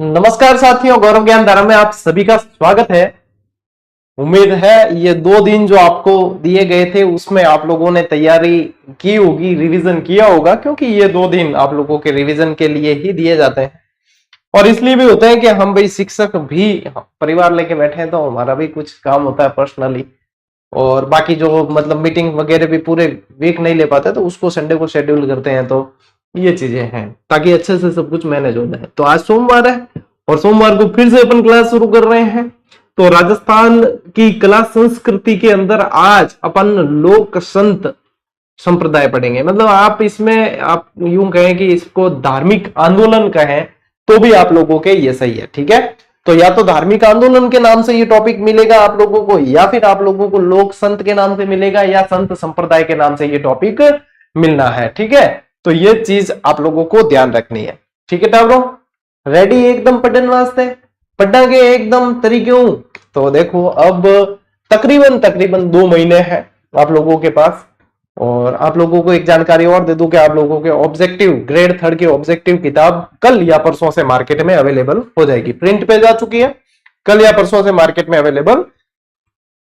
नमस्कार साथियों, गौरव ज्ञान धारा में आप सभी का स्वागत है। उम्मीद है ये 2 दिन जो आपको दिए गए थे उसमें आप लोगों ने तैयारी की होगी, रिवीजन किया होगा, क्योंकि ये 2 दिन आप लोगों के रिवीजन के लिए ही दिए जाते हैं। और इसलिए भी होते हैं कि हम भाई शिक्षक भी परिवार लेके बैठे हैं, तो हमारा भी कुछ काम होता है पर्सनली, और बाकी जो मतलब मीटिंग वगैरह भी पूरे वीक नहीं ले पाते तो उसको संडे को शेड्यूल करते हैं। तो ये चीजें हैं ताकि अच्छे से सब कुछ मैनेज हो जाए। तो आज सोमवार है और सोमवार को फिर से अपन क्लास शुरू कर रहे हैं। तो राजस्थान की कला संस्कृति के अंदर आज अपन लोक संत संप्रदाय पढ़ेंगे। मतलब आप इसमें आप यूं कहें कि इसको धार्मिक आंदोलन कहें तो भी आप लोगों के ये सही है, ठीक है। तो या तो धार्मिक आंदोलन के नाम से ये टॉपिक मिलेगा आप लोगों को, या फिर आप लोगों को लोक संत के नाम से मिलेगा, या संत संप्रदाय के नाम से ये टॉपिक मिलना है, ठीक है। तो ये चीज आप लोगों को ध्यान रखनी है, ठीक है टाबरो। रेडी एकदम पढ़ने वास्ते, पढ़ागे एकदम तरीके। तो देखो अब तकरीबन 2 महीने हैं आप लोगों के पास। और आप लोगों को एक जानकारी और दे दूं कि आप लोगों के ऑब्जेक्टिव ग्रेड 3 की ऑब्जेक्टिव किताब कल या परसों से मार्केट में अवेलेबल हो जाएगी। प्रिंट पे जा चुकी है, कल या परसों से मार्केट में अवेलेबल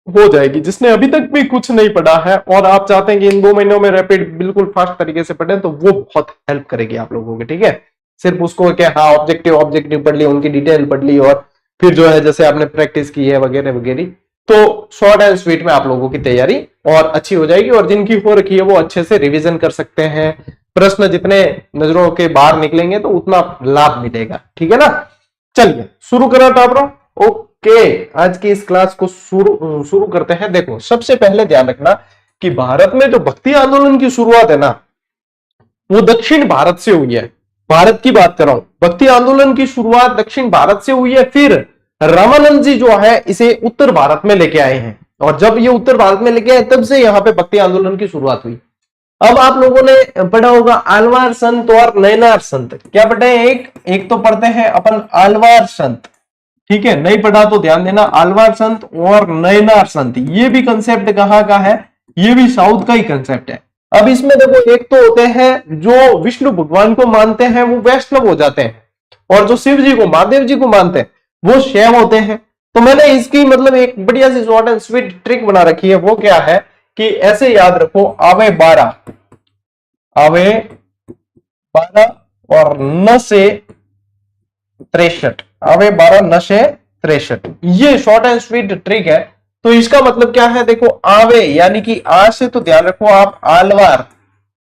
हो जाएगी। जिसने अभी तक भी कुछ नहीं पढ़ा है और आप चाहते हैं कि इन 2 महीनों में रैपिड बिल्कुल फास्ट तरीके से पढ़ें, तो वो बहुत हेल्प करेगी आप लोगों की, ठीक है। सिर्फ उसको क्या, हाँ ऑब्जेक्टिव पढ़ ली, उनकी डिटेल पढ़ ली, और फिर जो है जैसे आपने प्रैक्टिस की है वगैरह वगैरह, तो शॉर्ट एंड स्वीट में आप लोगों की तैयारी और अच्छी हो जाएगी। और जिनकी हो रखी है वो अच्छे से रिवीजन कर सकते हैं। प्रश्न जितने नजरों के बाहर निकलेंगे तो उतना लाभ मिलेगा, ठीक है ना। चलिए शुरू करा टाबरो। ओके, आज की इस क्लास को शुरू करते हैं। देखो सबसे पहले ध्यान रखना कि भारत में जो भक्ति आंदोलन की शुरुआत है ना, वो दक्षिण भारत से हुई है। भारत की बात कर रहा हूं, भक्ति आंदोलन की शुरुआत दक्षिण भारत से हुई है। फिर रामानंद जी जो है इसे उत्तर भारत में लेके आए हैं, और जब ये उत्तर भारत में लेके आए तब से यहां पे भक्ति आंदोलन की शुरुआत हुई। अब आप लोगों ने पढ़ा होगा आलवार संत और नयनार संत। क्या पढ़े हैं? एक तो पढ़ते हैं अपन आलवार संत, ठीक है। नहीं पढ़ा तो ध्यान देना, आलवार संत और नयनार संत, ये भी कंसेप्ट कहां का है? ये भी साउथ का ही कंसेप्ट है। अब इसमें देखो, एक तो होते हैं जो विष्णु भगवान को मानते हैं वो वैष्णव हो जाते हैं, और जो शिव जी को, महादेव जी को मानते हैं वो शैव होते हैं। तो मैंने इसकी मतलब एक बढ़िया सी शॉर्ट एंड स्वीट ट्रिक बना रखी है। वो क्या है कि ऐसे याद रखो, आवे 12 और न से 63, आवे 12 न से 63, ये शॉर्ट एंड स्वीट ट्रिक है। तो इसका मतलब क्या है? देखो आवे यानी कि आ से तो ध्यान रखो आप आलवार,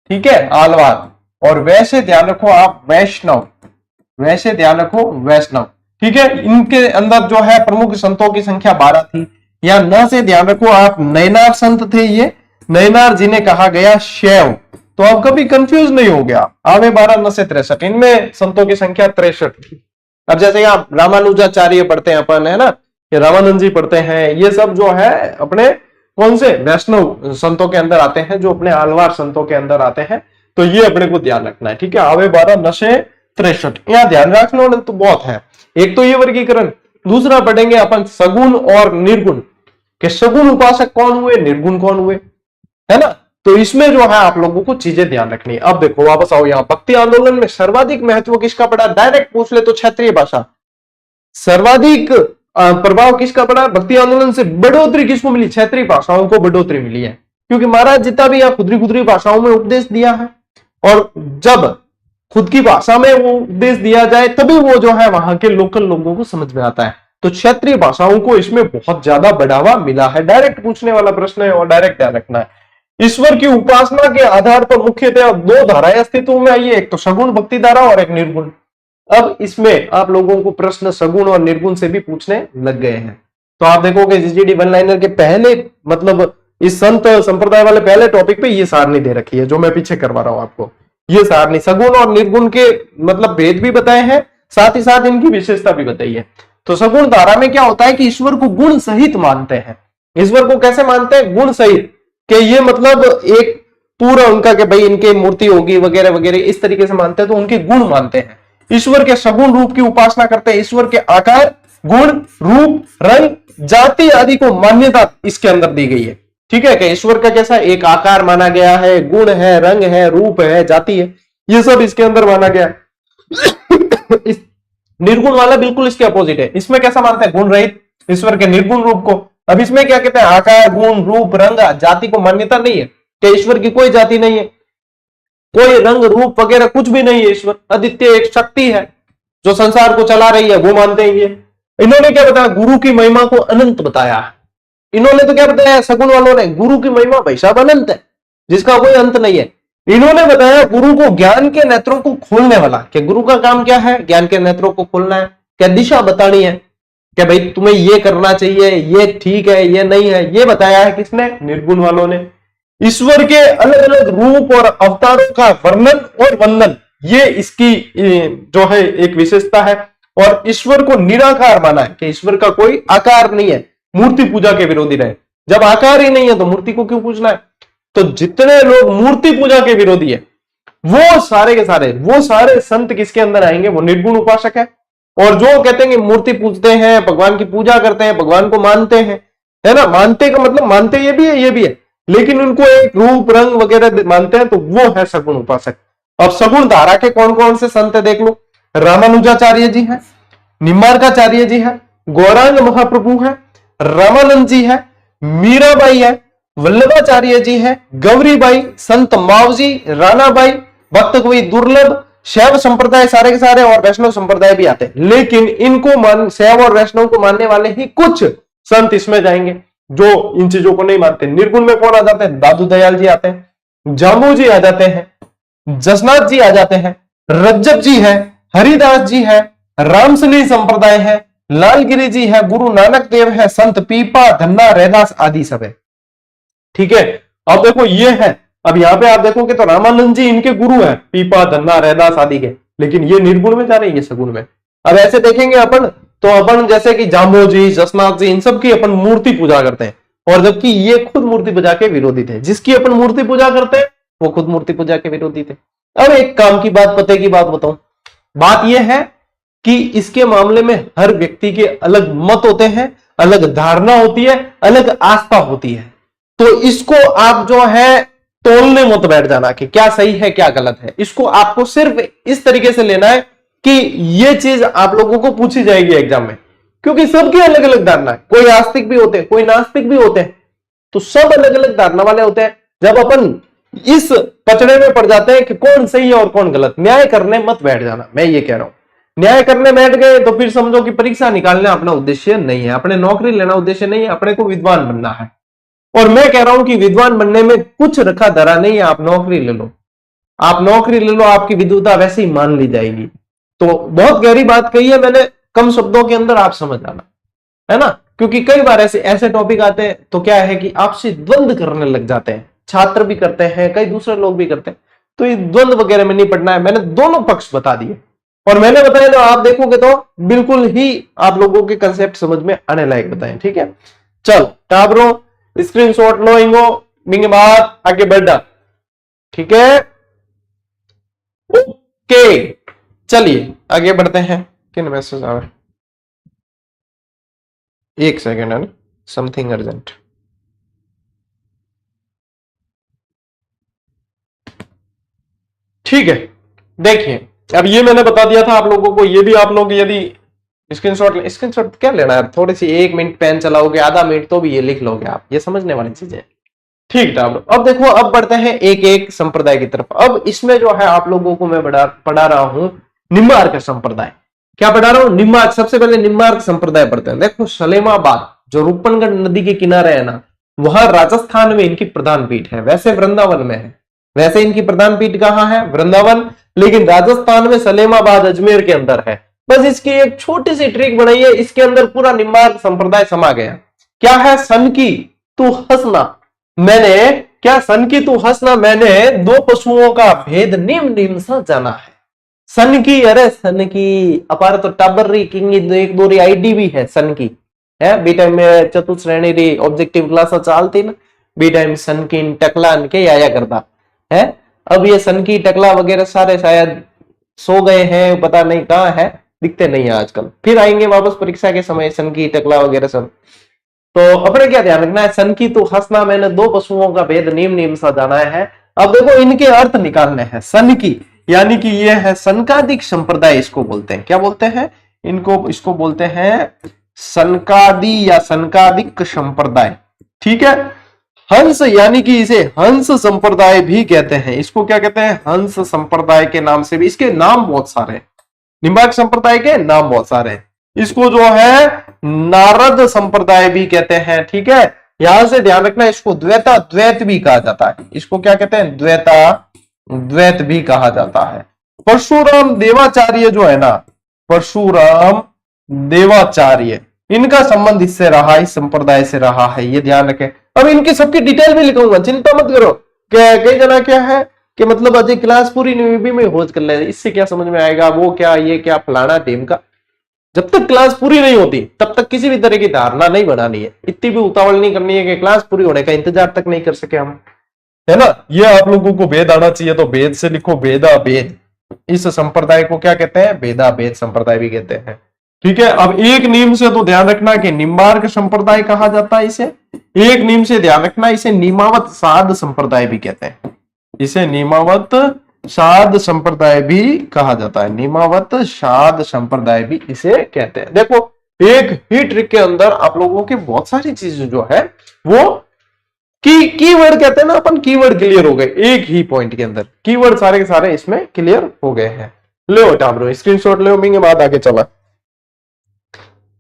ठीक है, आलवार। और वैसे ध्यान रखो आप वैष्णव, वैसे ध्यान रखो वैष्णव, ठीक है। इनके अंदर जो है प्रमुख संतों की संख्या 12 थी। या न से ध्यान रखो आप नयनार संत थे, ये नयनार जिन्हें कहा गया शैव। तो अब कभी कंफ्यूज नहीं हो गया, आवे 12 न से 63, इनमें संतों की संख्या 63 थी। अब जैसे आप रामानुजाचार्य पढ़ते हैं अपन, है ना, ये रामानंद जी पढ़ते हैं, ये सब जो है अपने कौन से वैष्णव संतों के अंदर आते हैं, जो अपने आलवार संतों के अंदर आते हैं। तो ये अपने को ध्यान रखना है, ठीक है। आवे 12 न से 63, यहां ध्यान रखना तो बहुत है। एक तो ये वर्गीकरण, दूसरा पढ़ेंगे अपन सगुण और निर्गुण, कि सगुण उपासक कौन हुए, निर्गुण कौन हुए, है ना। तो इसमें जो है आप लोगों को चीजें ध्यान रखनी है। अब देखो वापस आओ, यहाँ भक्ति आंदोलन में सर्वाधिक महत्व किसका पड़ा? डायरेक्ट पूछ ले तो क्षेत्रीय भाषा। सर्वाधिक प्रभाव किसका पड़ा? भक्ति आंदोलन से बढ़ोतरी किसको मिली? क्षेत्रीय भाषाओं को बढ़ोतरी मिली है, क्योंकि महाराज जितना भी खुदरी भाषाओं में उपदेश दिया है, और जब खुद की भाषा में वो उपदेश दिया जाए तभी वो जो है वहां के लोकल लोगों को समझ में आता है। तो क्षेत्रीय भाषाओं को इसमें बहुत ज्यादा बढ़ावा मिला है। डायरेक्ट पूछने वाला प्रश्न है और डायरेक्ट ध्यान रखना है। ईश्वर की उपासना के आधार पर मुख्यतः 2 धाराएं अस्तित्व में आई है, एक तो सगुण भक्ति धारा और एक निर्गुण। अब इसमें आप लोगों को प्रश्न सगुण और निर्गुण से भी पूछने लग गए हैं। तो आप देखोगे जीडी वन लाइनर के पहले, मतलब इस संत संप्रदाय वाले पहले टॉपिक पे ये सारणी दे रखी है, जो मैं पीछे करवा रहा हूं आपको। ये सारणी सगुण और निर्गुण के मतलब भेद भी बताए हैं, साथ ही साथ इनकी विशेषता भी बताई है। तो सगुण धारा में क्या होता है कि ईश्वर को गुण सहित मानते हैं। ईश्वर को कैसे मानते हैं? गुण सहित, कि ये मतलब एक पूरा उनका कि भाई इनके मूर्ति होगी वगैरह वगैरह, इस तरीके से मानते हैं, तो उनके गुण मानते हैं। ईश्वर के सगुण रूप की उपासना करते हैं। ईश्वर के आकार, गुण, रूप, रंग, जाति आदि को मान्यता इसके अंदर दी गई है, ठीक है। कि ईश्वर का कैसा एक आकार माना गया है, गुण है, रंग है, रूप है, जाति है, ये सब इसके अंदर माना गया है। निर्गुण वाला बिल्कुल इसके अपोजिट है। इसमें कैसा मानते हैं? गुण रहित ईश्वर के निर्गुण रूप को। अब इसमें क्या कहते हैं? आकार, गुण, रूप, रंग, जाति को मान्यता नहीं है कि ईश्वर की कोई जाति नहीं है, कोई रंग रूप वगैरह कुछ भी नहीं है। ईश्वर अद्वितीय एक शक्ति है जो संसार को चला रही है, वो मानते हैं ये। इन्होंने क्या बताया? गुरु की महिमा को अनंत बताया। इन्होंने तो क्या बताया? सगुण वालों ने गुरु की महिमा भाई साहब अनंत है, जिसका कोई अंत नहीं है। इन्होंने बताया गुरु को ज्ञान के नेत्रों को खोलने वाला, कि गुरु का काम क्या है? ज्ञान के नेत्रों को खोलना है, क्या दिशा बतानी है, कि भाई तुम्हें ये करना चाहिए, ये ठीक है, ये नहीं है, ये बताया है। किसने? निर्गुण वालों ने। ईश्वर के अलग अलग रूप और अवतारों का वर्णन और वंदन, ये इसकी जो है एक विशेषता है। और ईश्वर को निराकार माना है, कि ईश्वर का कोई आकार नहीं है, मूर्ति पूजा के विरोधी रहे। जब आकार ही नहीं है तो मूर्ति को क्यों पूजना है? तो जितने लोग मूर्ति पूजा के विरोधी है, वो सारे के सारे संत किसके अंदर आएंगे? वो निर्गुण उपासक है। और जो कहते हैं कि मूर्ति पूजते हैं, भगवान की पूजा करते हैं, भगवान को मानते हैं, है ना, मानते का मतलब मानते ये भी है, ये भी है, लेकिन उनको एक रूप रंग वगैरह मानते हैं, तो वो है सगुण उपासक। अब सगुण धारा के कौन कौन से संत है देख लो। रामानुजाचार्य जी है, निम्बार्काचार्य जी है, गौरांग महाप्रभु है, रामानंद जी है, मीराबाई है, वल्लभाचार्य जी है, गौरीबाई, संत मावजी, रानाबाई, भक्त कवि दुर्लभ, शैव संप्रदाय सारे के सारे, और वैष्णव संप्रदाय भी आते हैं। लेकिन इनको शैव और वैष्णव को मानने वाले ही कुछ संत इसमें जाएंगे जो इन चीजों को नहीं मानते। निर्गुण में कौन आ जाते हैं? दादू दयाल जी आते हैं, जामू जी आ जाते हैं, जसनाथ जी आ जाते हैं, रज्जब जी है, हरिदास जी है, रामसली संप्रदाय है, लालगिरी जी है, गुरु नानक देव है, संत पीपा, धन्ना, रैदास आदि सब है। ठीक है, अब देखो ये है। अब यहां पे आप देखोगे तो रामानंद जी इनके गुरु है, पीपा, धन्ना, रैदास आदि के, लेकिन ये निर्गुण में जा रहे हैं, ये सगुण में। अब ऐसे देखेंगे अपन तो अपन जैसे कि जाम्बो जी, जसनाथ जी, इन सब की अपन मूर्ति पूजा करते हैं, और जबकि ये खुद मूर्ति पूजा के विरोधी थे। जिसकी अपन मूर्ति पूजा करते हैं वो खुद मूर्ति पूजा के विरोधी थे। अब एक काम की बात, पते की बात बताऊं। बात यह है कि इसके मामले में हर व्यक्ति के अलग मत होते हैं, अलग धारणा होती है, अलग आस्था होती है। तो इसको आप जो है तोलने मत बैठ जाना कि क्या सही है क्या गलत है। इसको आपको सिर्फ इस तरीके से लेना है कि ये चीज आप लोगों को पूछी जाएगी एग्जाम में, क्योंकि सबकी अलग अलग धारणा है। कोई आस्तिक भी होते हैं, कोई नास्तिक भी होते हैं, तो सब अलग अलग धारणा वाले होते हैं। जब अपन इस पचड़े में पड़ जाते हैं कि कौन सही है और कौन गलत, न्याय करने मत बैठ जाना। मैं ये कह रहा हूं, न्याय करने बैठ गए तो फिर समझो कि परीक्षा निकालना अपना उद्देश्य नहीं है, अपने नौकरी लेना उद्देश्य नहीं है, अपने को विद्वान बनना है। और मैं कह रहा हूं कि विद्वान बनने में कुछ रखा धरा नहीं है। आप नौकरी ले लो, आप नौकरी ले लो, आपकी विद्वता वैसे ही मान ली जाएगी। तो बहुत गहरी बात कही है मैंने, कम शब्दों के अंदर आप समझ आना, है ना। क्योंकि कई बार ऐसे टॉपिक आते हैं तो क्या है कि आपसे द्वंद्व करने लग जाते हैं, छात्र भी करते हैं, कई दूसरे लोग भी करते हैं। तो ये द्वंद्व वगैरह में नहीं पढ़ना है। मैंने दोनों पक्ष बता दिए, और मैंने बताया तो आप देखोगे तो बिल्कुल ही आप लोगों के कंसेप्ट समझ में आने लायक बताए। ठीक है, चलो टाबरो स्क्रीनशॉट लो, इंगो बिंग बात आगे बढ़ा। ठीक है, ओके चलिए आगे बढ़ते हैं। किन मैसेज आ रहे? एक सेकेंड है ना, समथिंग अर्जेंट। ठीक है, देखिए अब ये मैंने बता दिया था आप लोगों को। ये भी आप लोग यदि स्क्रीनशॉट क्या लेना है, थोड़ी सी 1 मिनट पेन चलाओगे, आधा मिनट, तो भी ये लिख लोगे आप। ये समझने वाली चीजें। ठीक है, अब देखो, अब बढ़ते हैं एक एक संप्रदाय की तरफ। अब इसमें जो है आप लोगों को मैं पढ़ा रहा हूं निम्बार्क संप्रदाय। क्या पढ़ा रहा हूं? निम्बार्क। सबसे पहले निम्बार्क संप्रदाय पढ़ते हैं। देखो, सलेमाबाद जो रूपनगढ़ नदी के किनारे है ना, वहां राजस्थान में इनकी प्रधान पीठ है। वैसे वृंदावन में है, वैसे इनकी प्रधान पीठ कहां है? वृंदावन, लेकिन राजस्थान में सलेमाबाद अजमेर के अंदर है। बस इसकी एक छोटी सी ट्रिक बनाई है, इसके अंदर पूरा निम्बार्क संप्रदाय समा गया। क्या है? सन की तू हंसना मैंने, क्या सन की तू हंसना मैंने, दो पशुओं का भेद निम निम सा जाना है। सन की, अरे सन की अपार तो टाबर री किंग एक दो री आईडी भी है सन की है। बी टाइम में चतुश्रेणी री ऑब्जेक्टिव क्लास चलती ना, बी टाइम सन की टकला के आया करता है। अब ये सन की टकला वगैरह सारे शायद सो गए हैं, पता नहीं कहाँ है, दिखते नहीं है आजकल। फिर आएंगे वापस परीक्षा के समय सन की टकला वगैरह सब। तो अपने क्या ध्यान रखना है? सन की तो हंसना मैंने, दो पशुओं का भेद नीम नीम सा जाना है। अब देखो इनके अर्थ निकालने हैं। सन की यानी कि ये है सनकादिक संप्रदाय, इसको बोलते हैं। क्या बोलते हैं? इनको इसको बोलते हैं सनकादि या सनकादिक संप्रदाय। ठीक है, हंस यानी कि इसे हंस संप्रदाय भी कहते हैं। इसको क्या कहते हैं? हंस संप्रदाय के नाम से भी, इसके नाम बहुत सारे हैं, निम्बार्क संप्रदाय के नाम बहुत सारे हैं। इसको जो है नारद संप्रदाय भी कहते हैं। ठीक है, यहां से ध्यान रखना, इसको द्वैता द्वैत भी कहा जाता है। इसको क्या कहते हैं? द्वैता द्वैत भी कहा जाता है। परशुराम देवाचार्य जो है ना, परशुराम देवाचार्य, इनका संबंध इससे रहा, इस संप्रदाय से रहा है, ये ध्यान रखें। अब इनकी सबकी डिटेल भी लिखूंगा, चिंता मत करो। कई जना क्या है कि मतलब अजय क्लास पूरी नहीं हुई में खोज कर ले, इससे क्या समझ में आएगा, वो क्या, ये क्या, फलाना टीम का। जब तक क्लास पूरी नहीं होती तब तक किसी भी तरह की धारणा नहीं बनानी है, इतनी भी उतावल नहीं करनी है कि क्लास पूरी होने का इंतजार तक नहीं कर सके हम, है ना। ये आप लोगों को वेद आना चाहिए, तो वेद से लिखो वेदा वेद। इस संप्रदाय को क्या कहते हैं? वेदा वेद संप्रदाय भी कहते हैं। ठीक है, अब एक नीम से तो ध्यान रखना कि निम्बार्क संप्रदाय कहा जाता है इसे। एक नीम से ध्यान रखना, इसे निमावत साध संप्रदाय भी कहते हैं। इसे निमावत साध संप्रदाय भी कहा जाता है। निमावत साध संप्रदाय भी इसे कहते हैं। देखो, एक ही ट्रिक के अंदर आप लोगों की बहुत सारी चीजें जो है वो कीवर्ड कहते हैं ना अपन, कीवर्ड क्लियर हो गए एक ही पॉइंट के अंदर। कीवर्ड सारे के सारे इसमें क्लियर हो गए हैं। लो टाबरो स्क्रीनशॉट ले, के बाद आगे चला।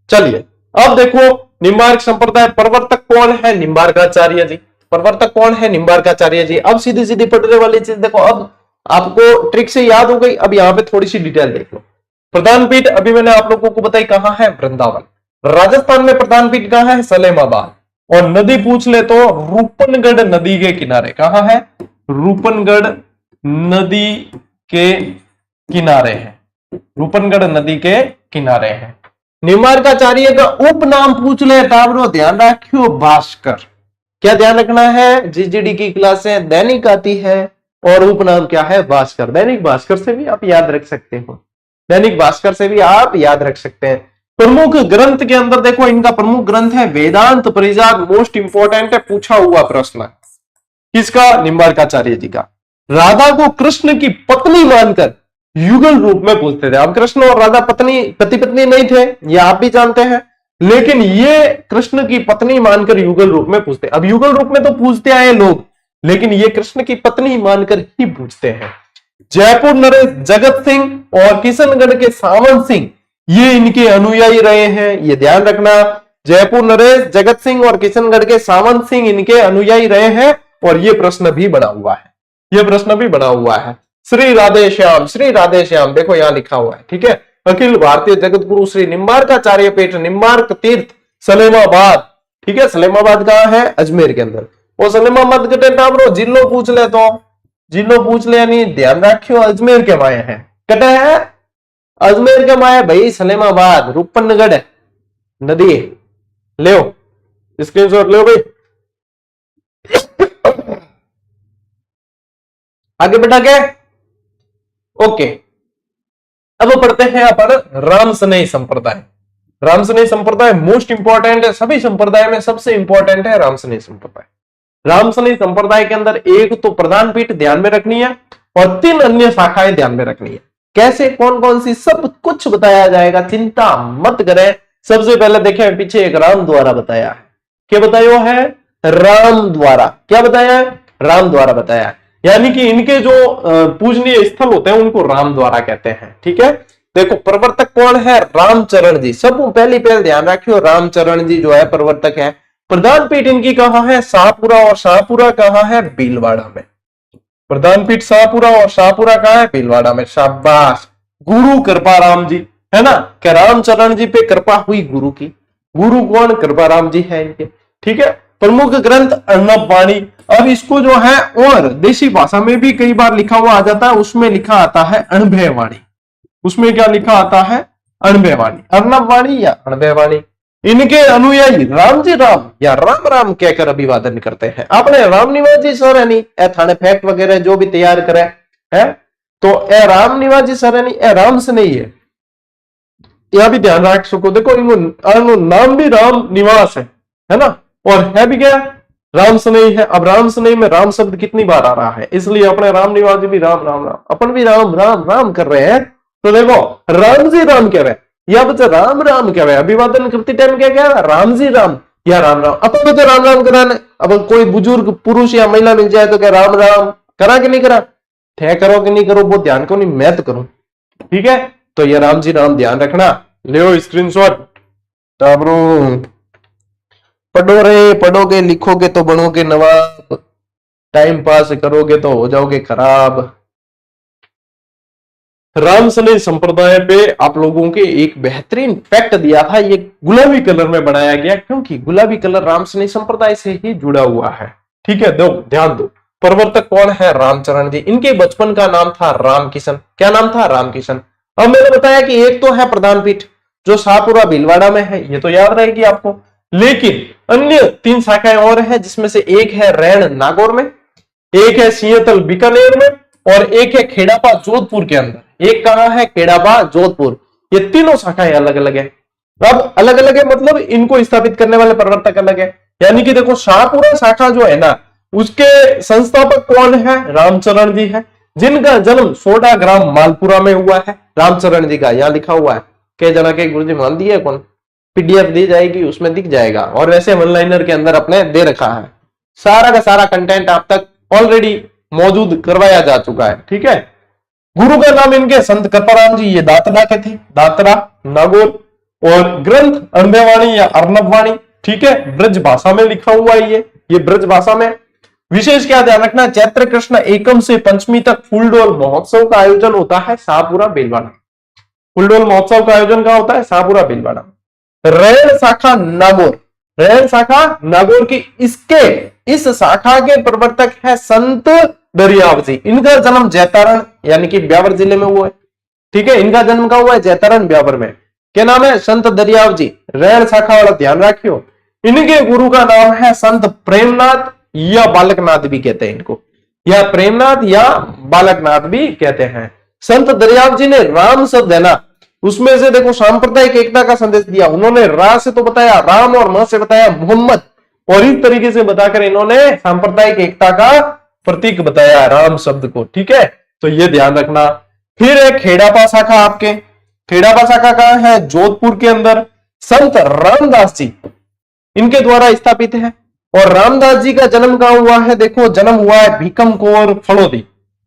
चलिए अब देखो, निम्बार्क संप्रदाय प्रवर्तक कौन है? निम्बार्काचार्य जी। प्रवर्तक कौन है? निम्बार्काचार्य जी। अब सीधी सीधी पढ़ने वाली चीज देखो, अब आपको ट्रिक से याद हो गई। अब यहाँ पे थोड़ी सी डिटेल देख लो। प्रधान पीठ अभी मैंने आप लोगों को बताई कहां है? वृंदावन। राजस्थान में प्रधान पीठ कहां है? सलेमाबाद। और नदी पूछ ले तो रूपनगढ़ नदी के किनारे। कहां है? रूपनगढ़ नदी के किनारे है। रूपनगढ़ नदी के किनारे है। निम्बार्काचार्य का उपनाम पूछ ले ताबरो, ध्यान रखियो भास्कर। क्या ध्यान रखना है? जीजीडी की क्लासें दैनिक आती है और उपनाम क्या है? भास्कर। दैनिक भास्कर से भी आप याद रख सकते हो, दैनिक भास्कर से भी आप याद रख सकते हैं। प्रमुख ग्रंथ के अंदर देखो, इनका प्रमुख ग्रंथ है वेदांत परिजात। मोस्ट इंपॉर्टेंट है, पूछा हुआ प्रश्न। किसका? निम्बार्काचार्य जी का। राधा को कृष्ण की पत्नी मानकर युगल रूप में पूछते थे। अब कृष्ण और राधा पति पत्नी नहीं थे, ये आप भी जानते हैं, लेकिन ये कृष्ण की पत्नी मानकर युगल रूप में पूछते। अब युगल रूप में तो पूछते आए लोग, लेकिन ये कृष्ण की पत्नी मानकर ही पूछते हैं। जयपुर नरेश जगत सिंह और किशनगढ़ के सावन सिंह, ये इनके अनुयायी रहे हैं, ये ध्यान रखना। जयपुर नरेश जगत सिंह और किशनगढ़ के सावन सिंह इनके अनुयायी रहे हैं। और ये प्रश्न भी बना हुआ है, ये प्रश्न भी बना हुआ है। श्री राधे श्याम, श्री राधे श्याम देखो यहां लिखा हुआ है। ठीक है, अखिल भारतीय जगत गुरु श्री निम्बार्काचार्य पीठ, निम्बार्क तीर्थ, सलेमाबाद। ठीक है, सलेमाबाद कहां है? अजमेर के अंदर। और सलेमाबाद के टाबरो जिलो पूछ ले तो, जिलो पूछ ले यानी ध्यान रखियो अजमेर के माए हैं। कटे है अजमेर के माए भाई, सलेमाबाद, रूपनगढ़ नदी। ले स्क्रीनशॉट ले भाई। आगे बढ़ा के ओके, अब पढ़ते हैं अपन रामसनेही संप्रदाय। रामसनेही संप्रदाय मोस्ट इंपॉर्टेंट है, सभी संप्रदाय में सबसे इंपॉर्टेंट है रामसनेही संप्रदाय। रामसनेही संप्रदाय के अंदर एक तो प्रधान पीठ ध्यान में रखनी है और 3 अन्य शाखाएं ध्यान में रखनी है। कैसे, कौन कौन सी, सब कुछ बताया जाएगा, चिंता मत करें। सबसे पहले देखें, पीछे एक राम द्वारा बताया है। क्या बताया है? राम द्वारा। क्या बताया है? राम द्वारा बताया है। यानी कि इनके जो पूजनीय स्थल होते हैं उनको राम द्वारा कहते हैं। ठीक है, देखो प्रवर्तक कौन है? रामचरण जी। सब पहले ध्यान रखियो, रामचरण जी जो है प्रवर्तक है। प्रधान पीठ इनकी कहां है? शाहपुरा। और शाहपुरा कहां है? भीलवाड़ा में। प्रधान पीठ शाहपुरा और शाहपुरा कहां है? भीलवाड़ा में। शाबाश। गुरु कृपाराम जी, है ना, क्या रामचरण जी पे कृपा हुई गुरु की। गुरु कौन? कृपाराम जी है इनके। ठीक है, प्रमुख ग्रंथ अर्णव वाणी। अब इसको जो है और देशी भाषा में भी कई बार लिखा हुआ आ जाता है, उसमें लिखा आता है अणभय वाणी। उसमें क्या लिखा आता है? अणभय वाणी, अर्णव वाणी या अणभय वाणी। इनके अनुयायी राम जी राम या राम राम कहकर अभिवादन करते हैं। आपने राम निवास जी सरनी ए थाने फैक्ट वगैरह जो भी तैयार करे है, तो ए राम निवास जी सरनी ए राम से नहीं है, यह भी ध्यान रख सको। देखो इनको नाम भी राम निवास है ना, और है भी क्या? राम सनेही है। अब राम सनेही में राम शब्द कितनी बार आ रहा है, इसलिए अपने राम निवास भी राम राम राम, अपन भी राम राम राम कर रहे हैं। तो देखो राम जी राम कह रहे हैं, या बच्चा राम राम क्या है, अभिवादन करते टाइम क्या क्या राम जी राम या राम राम। अपन तो राम राम कराने, अब कोई बुजुर्ग पुरुष या महिला मिल जाए तो क्या राम राम करा कि नहीं करा, ठे करो कि नहीं करो वो ध्यान को नहीं, मैं तो करूं। ठीक है, तो ये राम जी राम ध्यान रखना, ले स्क्रीनशॉट। टाबरो पढ़ो रे, पढ़ोगे लिखोगे तो बनोगे नवाब, टाइम पास करोगे तो हो जाओगे खराब। रामसनी संप्रदाय पे आप लोगों के एक बेहतरीन फैक्ट दिया था, ये गुलाबी कलर में बनाया गया क्योंकि गुलाबी कलर रामसनी संप्रदाय से ही जुड़ा हुआ है। ठीक है, दो ध्यान दो। प्रवर्तक कौन है, रामचरण जी। इनके बचपन का नाम था रामकिशन। क्या नाम था, रामकिशन। अब मैंने बताया कि एक तो है प्रधान पीठ जो शाहपुरा भीलवाड़ा में है, ये तो याद रहेगी आपको, लेकिन अन्य 3 शाखाएं और है, जिसमें से एक है रैण नागौर में, एक है सिंहतल बीकानेर में, और एक है खेड़ापा जोधपुर के अंदर। एक कहां है, खेड़ापा जोधपुर। ये तीनों शाखाएं अलग अलग है। अब अलग अलग है मतलब इनको स्थापित करने वाले प्रवर्तक अलग है। यानी कि देखो शाहपुरा शाखा जो है ना, उसके संस्थापक कौन है, रामचरण जी है, जिनका जन्म 16 ग्राम मालपुरा में हुआ है। रामचरण जी का यहां लिखा हुआ है, कई जना के गुरुजी मान दिए कौन, पीडीएफ दी जाएगी उसमें दिख जाएगा, और वैसे वन लाइनर के अंदर अपने दे रखा है। सारा का सारा कंटेंट आप तक ऑलरेडी मौजूद करवाया जा चुका है। ठीक है, गुरु का नाम इनके संत कृपाराम जी, ये दातरा के थे, दातरा नागौर। और ग्रंथ अर्धवाणी या अर्नबवाणी, ठीक है, ब्रज भाषा में लिखा हुआ है ये ब्रज भाषा में। विशेष क्या ध्यान रखना, चैत्र कृष्ण एकम से पंचमी तक फूलडोल महोत्सव का आयोजन होता है शाहपुरा भीलवाड़ा। फूलडोल महोत्सव का आयोजन कहां होता है, शाहपुरा भीलवाड़ा। रैण शाखा नागौर, रैण शाखा नागौर की, इसके इस शाखा के प्रवर्तक है संत दरियाव जी। इनका जन्म जैतारण यानी कि ब्यावर जिले में हुआ है। ठीक है, इनका जन्म कहां हुआ है, जैतारण ब्यावर में। क्या नाम है, संत दरियाव जी। रैण शाखा वाला ध्यान रखियो। इनके गुरु का नाम है संत प्रेमनाथ या बालकनाथ भी कहते हैं इनको, या प्रेमनाथ या बालकनाथ भी कहते हैं। संत दरियाव जी ने राम शब्द है ना, उसमें से देखो सांप्रदायिक एकता का संदेश दिया। उन्होंने रा से तो बताया राम और म से बताया मोहम्मद, और इस तरीके से बताकर इन्होंने सांप्रदायिक एकता का प्रतीक बताया राम शब्द को। ठीक है, तो ये ध्यान रखना। फिर है खेड़ापा शाखा, आपके खेड़ापा शाखा कहां है, जोधपुर के अंदर। संत रामदास जी इनके द्वारा स्थापित है। और रामदास जी का जन्म कहां हुआ है, देखो जन्म हुआ है भीकमकोर फलोदी।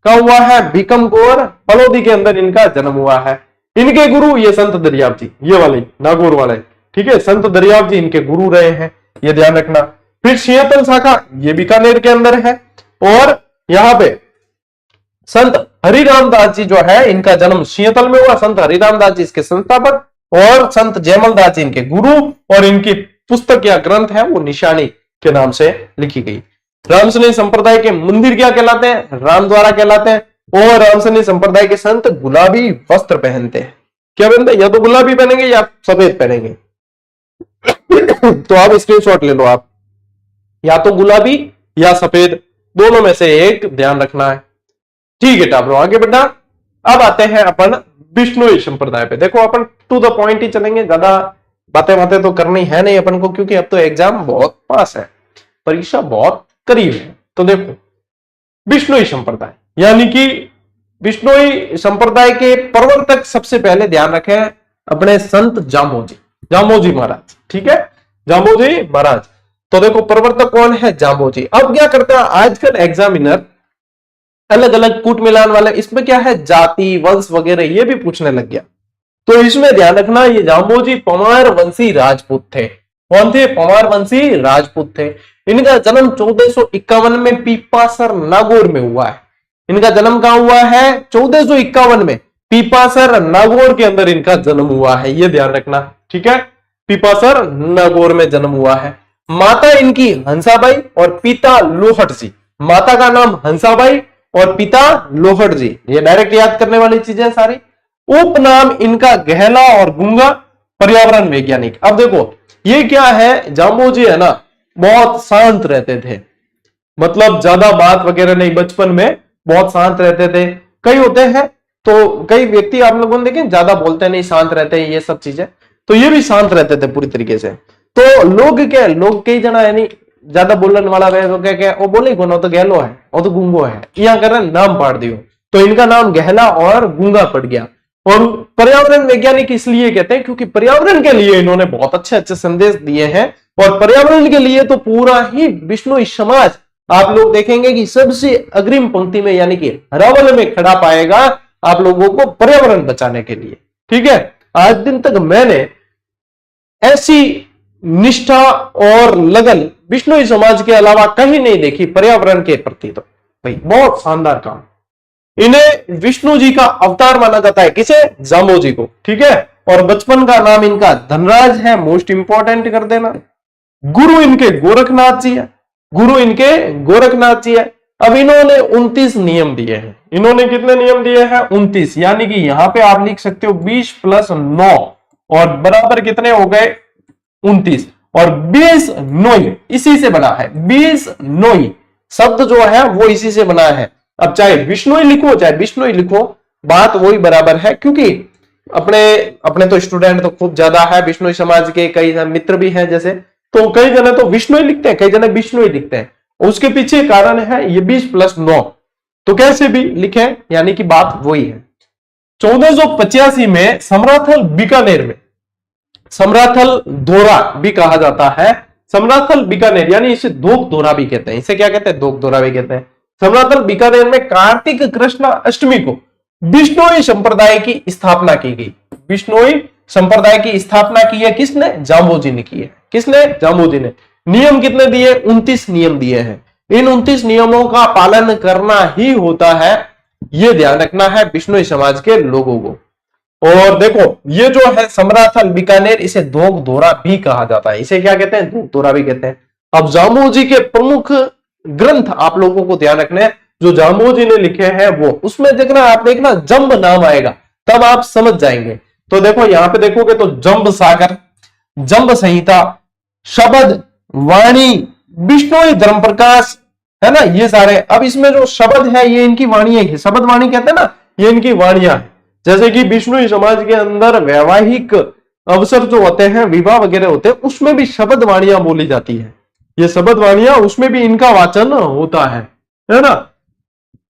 कहां हुआ है, भीकमकोर फलोदी के अंदर इनका जन्म हुआ है। इनके गुरु ये संत दरियाव जी, ये वाले नागौर वाले। ठीक है, संत दरियाव जी इनके गुरु रहे हैं, ये ध्यान रखना। फिर सिंहतल शाखा, ये बीकानेर के अंदर है। और यहां पे संत हरिराम दास जी जो है, इनका जन्म सिंहतल में हुआ। संत हरिराम दास जी इसके संस्थापक, और संत जयमल दास जी इनके गुरु। और इनकी पुस्तक या ग्रंथ है वो निशानी के नाम से लिखी गई। रामसनी संप्रदाय के मंदिर क्या कहलाते हैं, रामद्वारा कहलाते हैं। और रामसनी संप्रदाय के संत गुलाबी वस्त्र पहनते हैं। क्या पहनते हैं, या तो गुलाबी पहनेंगे या सफेद पहनेंगे। तो आप स्क्रीनशॉट ले लो, आप या तो गुलाबी या सफेद, दोनों में से एक ध्यान रखना है। ठीक है टाबरो, आगे बढ़ना। अब आते हैं अपन बिश्नोई संप्रदाय पे। देखो अपन टू द पॉइंट ही चलेंगे, ज्यादा बातें तो करनी है नहीं अपन को, क्योंकि अब तो एग्जाम बहुत पास है, परीक्षा बहुत करीब है। तो देखो बिश्नोई संप्रदाय, यानी कि बिश्नोई संप्रदाय के प्रवर्तक सबसे पहले ध्यान रखें अपने संत जामोजी, जामोजी महाराज। ठीक है, जामोजी महाराज। तो देखो प्रवर्तक कौन है, जामोजी। अब क्या करता है आजकल एग्जामिनर, अलग अलग कूट मिलान वाले, इसमें क्या है जाति वंश वगैरह ये भी पूछने लग गया। तो इसमें ध्यान रखना ये जामोजी पवार वंशी राजपूत थे। कौन थे, पवार वंशी राजपूत थे। इनका जन्म 1451 में पीपासर नागौर में हुआ है। इनका जन्म कहां हुआ है, 1451 में पीपासर नागौर के अंदर इनका जन्म हुआ है, ये ध्यान रखना। ठीक है, पीपासर नागौर में जन्म हुआ है। माता इनकी हंसाबाई और पिता लोहट जी। माता का नाम हंसाबाई और पिता लोहट जी, ये डायरेक्ट याद करने वाली चीजें सारी। उपनाम इनका गहला और गूंगा, पर्यावरण वैज्ञानिक। अब देखो ये क्या है, जामोजी है ना बहुत शांत रहते थे, मतलब ज्यादा बात वगैरह नहीं, बचपन में बहुत शांत रहते थे। कई होते हैं तो कई व्यक्ति आप लोगों ने देखे ज्यादा बोलते नहीं, शांत रहते हैं, ये सब चीजें। तो ये भी शांत रहते थे पूरी तरीके से। तो लोग कई जना है नहीं ज्यादा बोलने वाला है, क्या वो बोले को, तो गहलो है वो तो गूंगो है, यहाँ कर नाम पाड़ दियो, तो इनका नाम गहला और गूंगा पड़ गया। और पर्यावरण वैज्ञानिक इसलिए कहते हैं क्योंकि पर्यावरण के लिए इन्होंने बहुत अच्छे अच्छे संदेश दिए हैं, और पर्यावरण के लिए तो पूरा ही बिश्नोई समाज आप लोग देखेंगे कि सबसे अग्रिम पंक्ति में यानी कि हरावल में खड़ा पाएगा आप लोगों को पर्यावरण बचाने के लिए। ठीक है, आज दिन तक मैंने ऐसी निष्ठा और लगन बिश्नोई समाज के अलावा कहीं नहीं देखी पर्यावरण के प्रति। तो भाई बहुत शानदार काम। इन्हें विष्णु जी का अवतार माना जाता है, किसे? जामोजी को। ठीक है, और बचपन का नाम इनका धनराज है, मोस्ट इंपॉर्टेंट कर देना। गुरु इनके गोरखनाथ जी है, गुरु इनके गोरखनाथ जी है। अब इन्होंने 29 नियम दिए हैं। इन्होंने कितने नियम दिए हैं? 29, यानी कि यहां पे आप लिख सकते हो 20 + 9 और बराबर कितने हो गए? 29। और 20 नोई इसी से बना है, 20 नोई शब्द जो है वो इसी से बना है। अब चाहे विष्णुई लिखो चाहे बिश्नोई लिखो, बात वही बराबर है, क्योंकि अपने अपने तो स्टूडेंट तो खूब ज्यादा है, बिश्नोई समाज के कई मित्र भी हैं जैसे, तो कई जने तो विष्णुई लिखते हैं, कई जने बिश्नोई लिखते हैं। उसके पीछे कारण है ये 20 + 9, तो कैसे भी लिखे यानी कि बात वही है। 1485 में समराथल बीकानेर में, समराथल धोरा भी कहा जाता है, समराथल बीकानेर यानी इसे दोक धोरा भी कहते हैं। इसे क्या कहते हैं? दोक धोरा भी कहते हैं। समराथल बीकानेर में कार्तिक कृष्ण अष्टमी को बिश्नोई संप्रदाय की स्थापना की गई। बिश्नोई संप्रदाय की स्थापना की है किसने? जाम्बोजी ने की है। किसने? जाम्बोजी ने। नियम कितने दिए? 29 नियम दिए हैं। इन 29 नियमों का पालन करना ही होता है, यह ध्यान रखना है बिश्नोई समाज के लोगों को। और देखो ये जो है समराथल बीकानेर, इसे दोक धोरा भी कहा जाता है। इसे क्या कहते हैं? दोक धोरा भी कहते हैं। अब जाम्बोजी के प्रमुख ग्रंथ आप लोगों को ध्यान रखने, जो जाम्बोजी ने लिखे हैं वो, उसमें देखना आप देखना जंब नाम आएगा तब आप समझ जाएंगे। तो देखो यहां पे देखोगे तो जंब सागर, जंब संहिता, शबद, वाणी, बिश्नोई धर्म प्रकाश, है ना, ये सारे। अब इसमें जो शब्द है ये इनकी वाणियां है, शब्द वाणी कहते हैं ना, ये इनकी वाणियां है। जैसे कि बिश्नोई समाज के अंदर वैवाहिक अवसर जो होते हैं, विवाह वगैरह होते हैं, उसमें भी शब्द वाणियां बोली जाती है। ये शब्द वाणियां, उसमें भी इनका वाचन होता है ना।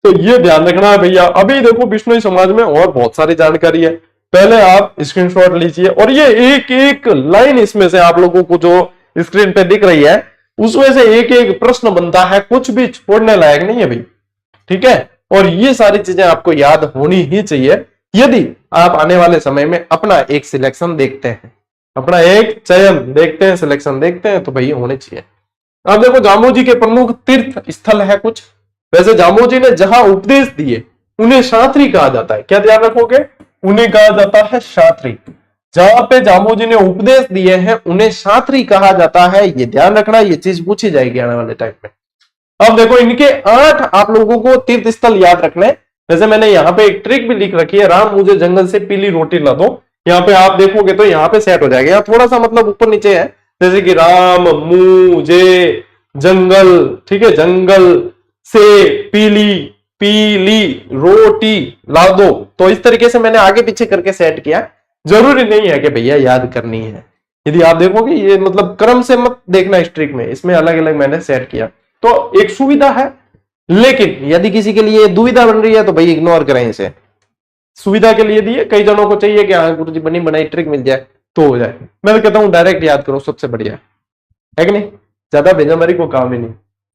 तो ये ध्यान रखना है भैया। अभी देखो बिश्नोई समाज में और बहुत सारी जानकारी है, पहले आप स्क्रीनशॉट लीजिए। और ये एक एक लाइन इसमें से आप लोगों को जो स्क्रीन पे दिख रही है उसमें से एक एक प्रश्न बनता है, कुछ भी छोड़ने लायक नहीं है भाई। ठीक है, और ये सारी चीजें आपको याद होनी ही चाहिए यदि आप आने वाले समय में अपना एक सिलेक्शन देखते हैं, अपना एक चयन देखते हैं, सिलेक्शन देखते हैं, तो भाई होने चाहिए। अब देखो जाम्बोजी के प्रमुख तीर्थ स्थल है कुछ। वैसे जाम्बोजी ने जहां उपदेश दिए उन्हें शास्त्री कहा जाता है। क्या ध्यान रखोगे? उन्हें कहा जाता है शास्त्री। जहां पे जाम्बोजी ने उपदेश दिए हैं उन्हें शास्त्री कहा जाता है। ये ध्यान रखना, ये चीज पूछी जाएगी आने वाले टाइम में। अब देखो इनके 8 आप लोगों को तीर्थ स्थल याद रखने। वैसे मैंने यहाँ पे एक ट्रिक भी लिख रखी है, राम मुझे जंगल से पीली रोटी ला दो। यहाँ पे आप देखोगे तो यहाँ पे सेट हो जाएगा। यहाँ थोड़ा सा मतलब ऊपर नीचे है, जैसे कि राम मुझे जंगल, ठीक है, जंगल से पीली पीली रोटी ला दो। तो इस तरीके से मैंने आगे पीछे करके सेट किया। जरूरी नहीं है कि भैया याद करनी है। यदि आप देखोगे ये मतलब क्रम से मत देखना इस ट्रिक में, इसमें अलग अलग मैंने सेट किया। तो एक सुविधा है, लेकिन यदि किसी के लिए दुविधा बन रही है तो भाई इग्नोर करें इसे। सुविधा के लिए दिए, कई जनों को चाहिए कि हाँ गुरुजी बनी बनाई ट्रिक मिल जाए तो हो जाए। मैं तो कहता हूं डायरेक्ट याद करो, सबसे बढ़िया है कि नहीं, ज्यादा भेजामारी को काम ही नहीं।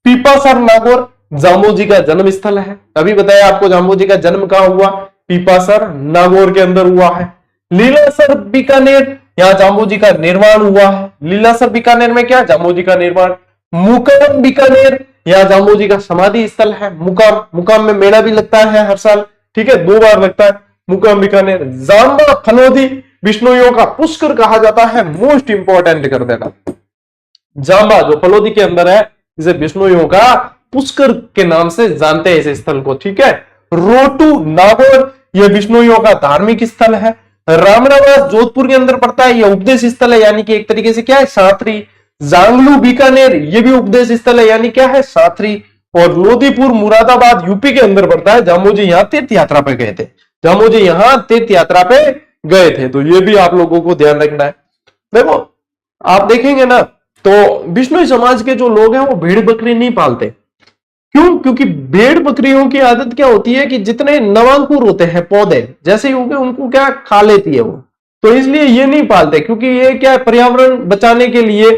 पीपासर नागौर जाम्बोजी का जन्म स्थल है। अभी बताया आपको जाम्बोजी का जन्म कहां हुआ? पीपासर नागौर के अंदर हुआ है। लीलासर बीकानेर, यहाँ जाम्बोजी का निर्माण हुआ है। लीलासर बीकानेर में क्या? जाम्बोजी का निर्माण। मुकाम बीकानेर, यहाँ जाम्बोजी का समाधि स्थल है। मुकाम, मुकाम में मेला भी लगता है हर साल, ठीक है, 2 बार लगता है मुकाम बीकानेर। जाम्बा फलोदी बिश्नोइयों का पुष्कर कहा जाता है, मोस्ट इंपॉर्टेंट कर देना। जाम्बा जो फलोदी के अंदर है, इसे बिश्नोइयों का पुष्कर के नाम से जानते हैं इस स्थल को, ठीक है। रोटू नागौर, यह बिश्नोइयों का धार्मिक स्थल है। रामनावास जोधपुर के अंदर पड़ता है, यह उपदेश स्थल है, यानी कि एक तरीके से क्या है? शास्त्री। जांगलू बीकानेर, यह भी उपदेश स्थल है, यानी क्या है? शास्त्री। और लोदीपुर मुरादाबाद यूपी के अंदर पड़ता है। जाम्बोजी यहाँ तीर्थ यात्रा पे गए थे, जाम्बोजी यहाँ तीर्थ यात्रा पे गए थे, तो ये भी आप लोगों को ध्यान रखना है। देखो आप देखेंगे ना तो बिश्नोई समाज के जो लोग हैं वो भेड़ बकरी नहीं पालते, क्यों? क्योंकि भेड़ बकरियों की आदत क्या होती है कि जितने नवांकुर होते हैं पौधे जैसे ही उगे उनको क्या खा लेती है वो, तो इसलिए ये नहीं पालते, क्योंकि ये क्या है, पर्यावरण बचाने के लिए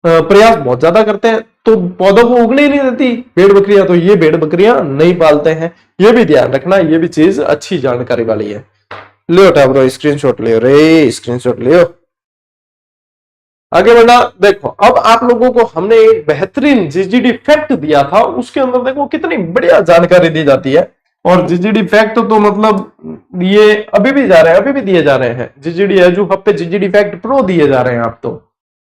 प्रयास बहुत ज्यादा करते हैं, तो पौधों को उगने ही नहीं देती भेड़ बकरियां, तो ये भेड़ बकरियां नहीं पालते हैं। ये भी ध्यान रखना, ये भी चीज अच्छी जानकारी वाली है। लियो टाब्रो स्क्रीनशॉट लियो रे, स्क्रीनशॉट लियो। आगे बढ़ना, देखो अब आप लोगों को हमने एक बेहतरीन जीजीडी फैक्ट दिया था, उसके अंदर देखो कितनी बढ़िया जानकारी दी जाती है। और जीजीडी फैक्ट तो मतलब ये अभी भी जा रहे हैं, अभी भी दिए जा रहे हैं। जीजीडी एजू हब पे जीजीडी फैक्ट प्रो दिए जा रहे हैं। आप तो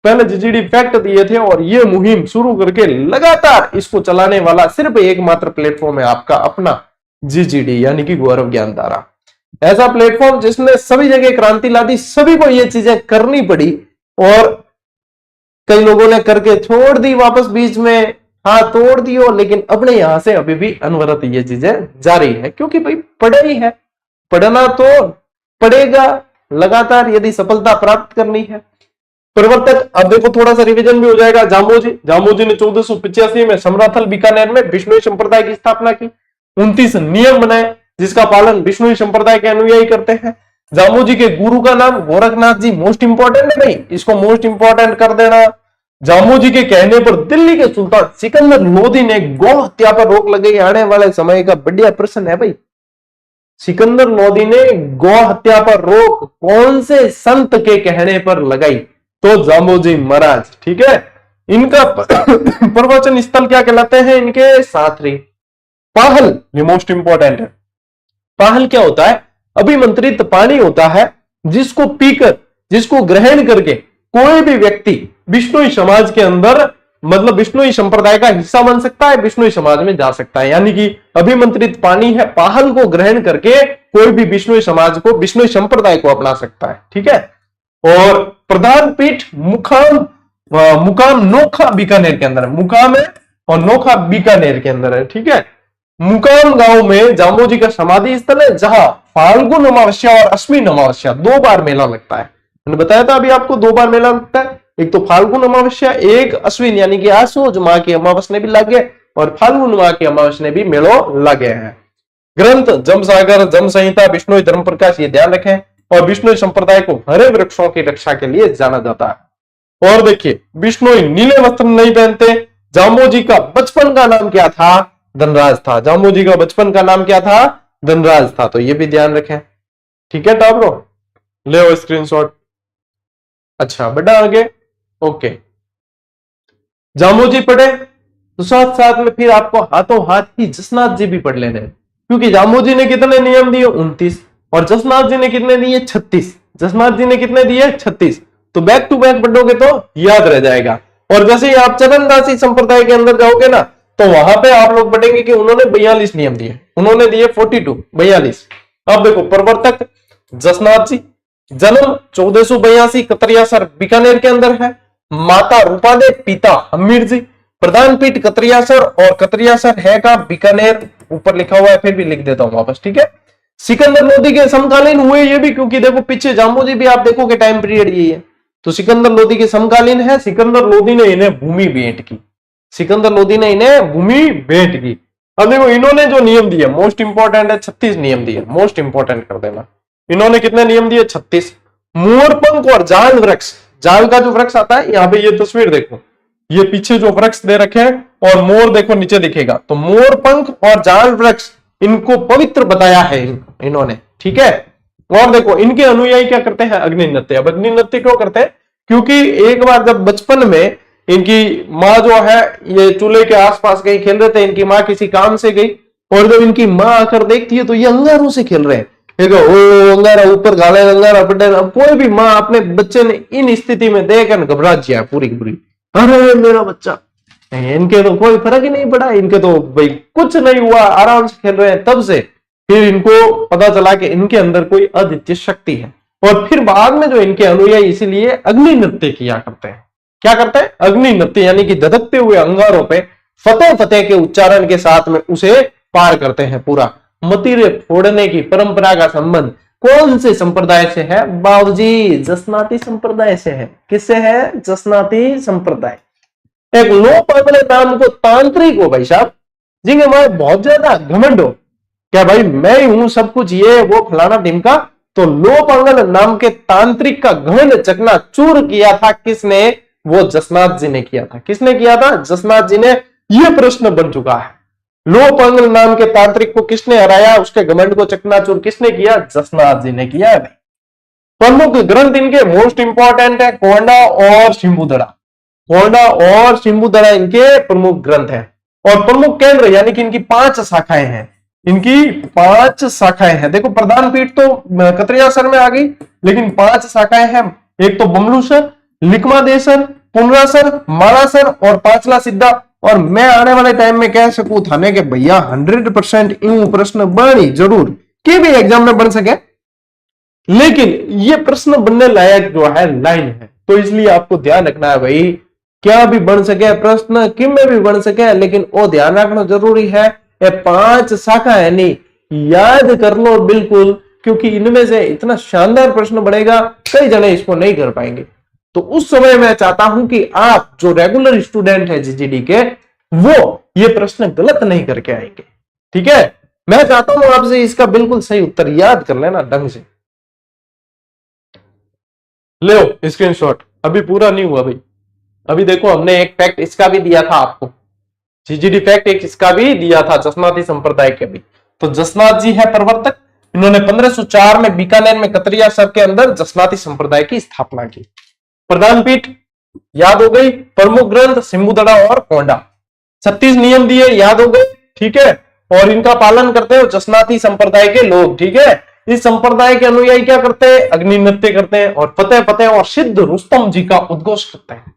पहले जीजीडी फैक्ट दिए थे और ये मुहिम शुरू करके लगातार इसको चलाने वाला सिर्फ एकमात्र प्लेटफॉर्म है आपका अपना जीजीडी, यानी कि गौरव ज्ञान धारा। ऐसा प्लेटफॉर्म जिसने सभी जगह क्रांति ला दी, सभी को ये चीजें करनी पड़ी, और कई लोगों ने करके छोड़ दी वापस बीच में, हाँ तोड़ दियो, लेकिन अपने यहां से अभी भी अनवरत ये चीजें जारी है, क्योंकि भाई पढ़ाई है, पढ़ना तो पड़ेगा लगातार यदि सफलता प्राप्त करनी है। प्रवर्तक, अब देखो थोड़ा सा रिवीजन भी हो जाएगा। जामोजी ने 1485 में समराथल बीकानेर में बिश्नोई संप्रदाय की स्थापना की। 29 नियम बनाए जिसका पालन बिश्नोई संप्रदाय के अनुयायी करते हैं। जामोजी के गुरु का नाम गोरखनाथ जी, मोस्ट इंपॉर्टेंट है भाई, इसको मोस्ट इंपॉर्टेंट कर देना। जामोजी के कहने पर दिल्ली के सुल्तान सिकंदर लोदी ने गौ हत्या पर रोक लगाई। आने वाले समय का बढ़िया प्रश्न है भाई, सिकंदर लोदी ने गौ हत्या पर रोक कौन से संत के कहने पर लगाई? तो जामोजी महाराज, ठीक है। इनका प्रवचन स्थल क्या कहलाते हैं? इनके साथरी पाहल, ये मोस्ट इंपॉर्टेंट है। पाहल क्या होता है? अभिमंत्रित पानी होता है जिसको पीकर, जिसको ग्रहण करके कोई भी व्यक्ति बिश्नोई समाज के अंदर, मतलब बिश्नोई संप्रदाय का हिस्सा बन सकता है, बिश्नोई समाज में जा सकता है। यानी कि अभिमंत्रित पानी है, पाहल को ग्रहण करके कोई भी बिश्नोई समाज को, बिश्नोई संप्रदाय को अपना सकता है, ठीक है। और प्रधान पीठ मुकाम नोखा बीकानेर के अंदर है, मुकाम है और नोखा बीकानेर के अंदर है, ठीक है। मुकाम गांव में जामोजी का समाधि स्थल है, जहां फाल्गुन अमावस्या और अश्विन अमावस्या 2 बार मेला लगता है। मैंने बताया था अभी आपको 2 बार मेला लगता है, एक तो फाल्गुन अमावस्या, एक अश्विन यानी कि आसोज माह की अमावस्या भी लगे और फाल्गुन माह की अमावस्या भी मेलो लगे हैं। ग्रंथ जमसागर, जम संहिता, बिश्नोई धर्म प्रकाश, ये ध्यान रखें। और बिश्नोई संप्रदाय को हरे वृक्षों की रक्षा के लिए जाना जाता है। और देखिए, बिश्नोई नीले वस्त्र नहीं पहनते। जामोजी का बचपन का नाम क्या था? धनराज था। जामोजी का बचपन का नाम क्या था? धनराज था। तो ये भी ध्यान रखें, ठीक है टाब्रो, ले स्क्रीनशॉट। अच्छा बेटा आगे, ओके। जामोजी पढ़े तो साथ साथ में फिर आपको हाथों हाथ ही जसनाथ जी भी पढ़ लेने, क्योंकि जामोजी ने कितने नियम दिए? 29, और जसनाथ जी ने कितने दिए? 36। जसनाथ जी ने कितने दिए? 36। तो बैक टू बैक पढ़ोगे तो याद रह जाएगा। और जैसे ही आप चरणदासी संप्रदाय के अंदर जाओगे ना, तो वहां पे आप लोग पढ़ेंगे कि उन्होंने 42 नियम दिए, उन्होंने दिए 42। अब देखो, प्रवर्तक जसनाथ जी, जन्म 1482, कतरियासर बीकानेर के अंदर है। माता रूपादे, पिता हमीर जी। प्रधान पीठ कतरियासर, और कतरियासर है का बीकानेर, ऊपर लिखा हुआ है, फिर भी लिख देता हूं वापस, ठीक है। सिकंदर लोदी के समकालीन हुए ये भी, क्योंकि देखो पीछे जामोजी भी आप देखोगे टाइम पीरियड यही है, तो सिकंदर लोदी के समकालीन है। सिकंदर लोदी ने इन्हें भूमि भेंट की, सिकंदर लोदी ने इन्हें भूमि भेंट की। अब देखो इन्होंने जो नियम दिए मोस्ट इंपॉर्टेंट है, 36 नियम दिए, मोस्ट इंपॉर्टेंट कर देना। इन्होंने कितने नियम दिए? 36। मोरपंख और जाल वृक्ष, जाल का जो वृक्ष आता है, यहाँ पे ये तस्वीर देखो, ये पीछे जो वृक्ष दे रखे हैं और मोर देखो नीचे दिखेगा, तो मोर पंख और जाल वृक्ष इनको पवित्र बताया है इन्होंने, ठीक है। और देखो इनके अनुयायी क्या करते हैं? अग्नि नृत्य। अब अग्नि नृत्य क्यों करते हैं? क्योंकि एक बार जब बचपन में इनकी माँ जो है ये चूल्हे के आसपास कहीं खेल रहे थे, इनकी माँ किसी काम से गई, और जब इनकी माँ आकर देखती है तो ये अंगारों से खेल रहे हैं। ओ अंगारा ऊपर गाले, अंगारा पड़े। अब कोई भी माँ अपने बच्चे ने इन स्थिति में देखकर घबरा जाए पूरी की पूरी, अरे मेरा बच्चा। इनके तो कोई फर्क ही नहीं पड़ा, इनके तो भाई कुछ नहीं हुआ, आराम से खेल रहे हैं। तब से फिर इनको पता चला कि इनके अंदर कोई अद्वितीय शक्ति है, और फिर बाद में जो इनके अनुयायी इसीलिए अग्नि नृत्य किया करते हैं। क्या करते हैं? अग्नि नृत्य, यानी कि धधकते हुए अंगारों पे फतेह फतेह के उच्चारण के साथ में उसे पार करते हैं पूरा। मतीरे फोड़ने की परंपरा का संबंध कौन से संप्रदाय से है? बाबूजी जसनाती संप्रदाय से है। किससे है? जसनाती संप्रदाय। एक लोप अपने नाम को तांत्रिक हो भाई साहब, जिनके में बहुत ज्यादा घमंड हो, क्या भाई मैं ही हूं सब कुछ, ये वो फलाना ढिमका, तो लोपांगल नाम के तांत्रिक का घमंड चकनाचूर किया था किसने? वो जसनाथ जी ने किया था। किसने किया था? जसनाथ जी ने। यह प्रश्न बन चुका है, लोपांगल नाम के तांत्रिक को किसने हराया, उसके घमंड को चकनाचूर किसने किया? जसनाथ जी ने किया है भाई। प्रमुख ग्रंथ इनके मोस्ट इंपॉर्टेंट है कोंडा और शिंबुदड़ा। कोंडा और शिंबुदड़ा इनके प्रमुख ग्रंथ हैं। और प्रमुख केंद्र यानी कि इनकी 5 शाखाएं हैं। इनकी 5 शाखाएं हैं। देखो प्रधान पीठ तो कतरियासर में आ गई, लेकिन 5 शाखाएं हैं। एक तो बमलूसर, लिकमादेसर, पुनरासर, मालासर और पांचला सिद्धा। और मैं आने वाले टाइम में कह सकूं थाने के भैया 100% इन प्रश्न बनी जरूर कि भी एग्जाम में बन सके, लेकिन ये प्रश्न बनने लायक जो है लाइन है। तो इसलिए आपको ध्यान रखना है भाई, क्या भी बन सके प्रश्न, किम में भी बन सके, लेकिन वो ध्यान रखना जरूरी है। ये 5 शाखा है नहीं, याद कर लो बिल्कुल, क्योंकि इनमें से इतना शानदार प्रश्न बनेगा, कई जने इसको नहीं कर पाएंगे। तो उस समय मैं चाहता हूं कि आप जो रेगुलर स्टूडेंट है जीजीडी के, वो ये प्रश्न गलत नहीं करके आएंगे। ठीक है, मैं चाहता हूं आपसे इसका बिल्कुल सही उत्तर याद कर लेना ढंग से। लो स्क्रीनशॉट, अभी पूरा नहीं हुआ भाई। अभी देखो हमने एक फैक्ट इसका भी दिया था आपको, जीजीडी फैक्ट एक इसका भी दिया था जसनाती संप्रदाय के भी। तो जसनाथ जी है प्रवर्तक, इन्होंने 1504 में बीकानेर में कतरिया सर के अंदर जसनाती संप्रदाय की स्थापना की। प्रधान पीठ याद हो गई, प्रमुख ग्रंथ सिंबुदड़ा और कोंडा, 36 नियम दिए याद हो गए। ठीक है, और इनका पालन करते हो जसनाती संप्रदाय के लोग। ठीक है, इस संप्रदाय के अनुयायी क्या करते हैं? अग्नि नृत्य करते हैं और फतेह फतेह और सिद्ध रुस्तम जी का उद्घोष करते हैं।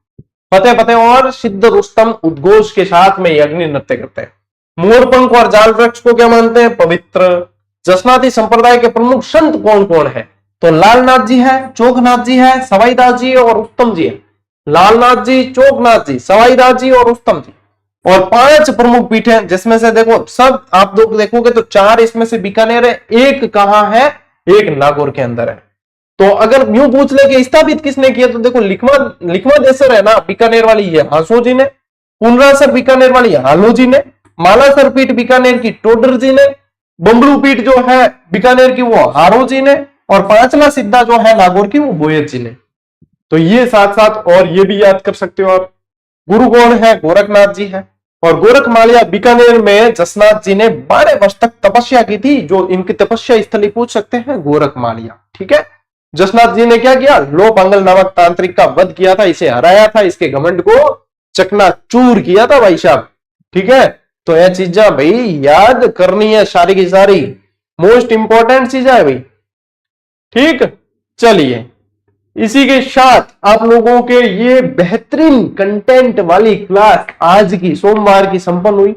फतेह फतेह और सिद्ध रुस्तम उद्घोष के साथ में अग्नि नृत्य करते हैं। मोरपंख और जाल वृक्ष को क्या मानते हैं? पवित्र। जसनाती संप्रदाय के प्रमुख संत कौन कौन है? तो लालनाथ जी है, चोकनाथ जी है, सवाईदास जी और उत्तम जी है। लालनाथ जी, चोकनाथ जी, सवाईदास जी और उत्तम जी। और 5 प्रमुख पीठ हैं, जिसमें से देखो सब आप लोग देखोगे तो 4 इसमें से बीकानेर है, एक कहां है? एक नागौर के अंदर है। तो अगर यूं पूछ ले कि स्थापित किसने किया, तो देखो लिखमादेसर है ना बीकानेर वाली, ये हांसो जी ने। पुनरासर बीकानेर वाली हालो जी ने। मालासर पीठ बीकानेर की टोडर जी ने। बम्बलू पीठ जो है बीकानेर की वो हारो जी ने। और पांचला सिद्धा जो है नागौर की वो बोयत जी ने। तो ये साथ साथ और ये भी याद कर सकते हो आप। गुरु कौन है? गोरखनाथ जी है। और गोरख मालिया बीकानेर में जसनाथ जी ने 12 वर्ष तक तपस्या की थी, जो इनकी तपस्या स्थली पूछ सकते हैं गोरख मालिया। ठीक है, जसनाथ जी ने क्या किया? लोपांगल नामक तांत्रिक का वध किया था, इसे हराया था, इसके घमंड को चकनाचूर किया था भाई साहब। ठीक है, तो यह चीजें भाई याद करनी है, सारी की सारी मोस्ट इंपॉर्टेंट चीजें है भाई। ठीक, चलिए इसी के साथ आप लोगों के ये बेहतरीन कंटेंट वाली क्लास आज की सोमवार की संपन्न हुई।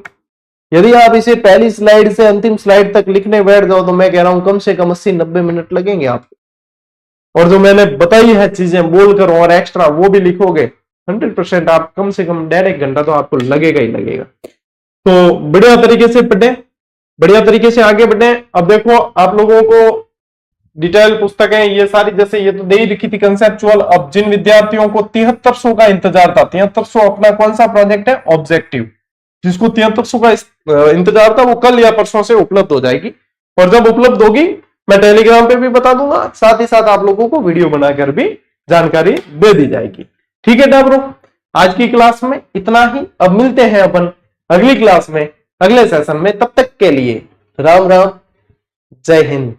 यदि आप इसे पहली स्लाइड से अंतिम स्लाइड तक लिखने बैठ जाओ तो मैं कह रहा हूं कम से कम 80-90 मिनट लगेंगे आपको। और जो मैंने बताई है चीजें बोलकर और एक्स्ट्रा वो भी लिखोगे, 100% आप कम से कम 1.5 घंटा तो आपको लगेगा ही लगेगा। तो बढ़िया तरीके से पढ़े, बढ़िया तरीके से आगे बढ़े। अब देखो आप लोगों को डिटेल पुस्तकें ये सारी, जैसे ये तो दे ही लिखी थी कंसेप्चुअल। अब जिन विद्यार्थियों को 7300 का इंतजार था, 7300 अपना कौन सा प्रोजेक्ट है? ऑब्जेक्टिव, जिसको 7300 का इंतजार था वो कल या परसों से उपलब्ध हो जाएगी। और जब उपलब्ध होगी मैं टेलीग्राम पे भी बता दूंगा, साथ ही साथ आप लोगों को वीडियो बनाकर भी जानकारी दे दी जाएगी। ठीक है डाबरो, आज की क्लास में इतना ही। अब मिलते हैं अपन अगली क्लास में, अगले सेशन में। तब तक के लिए राम राम, जय हिंद।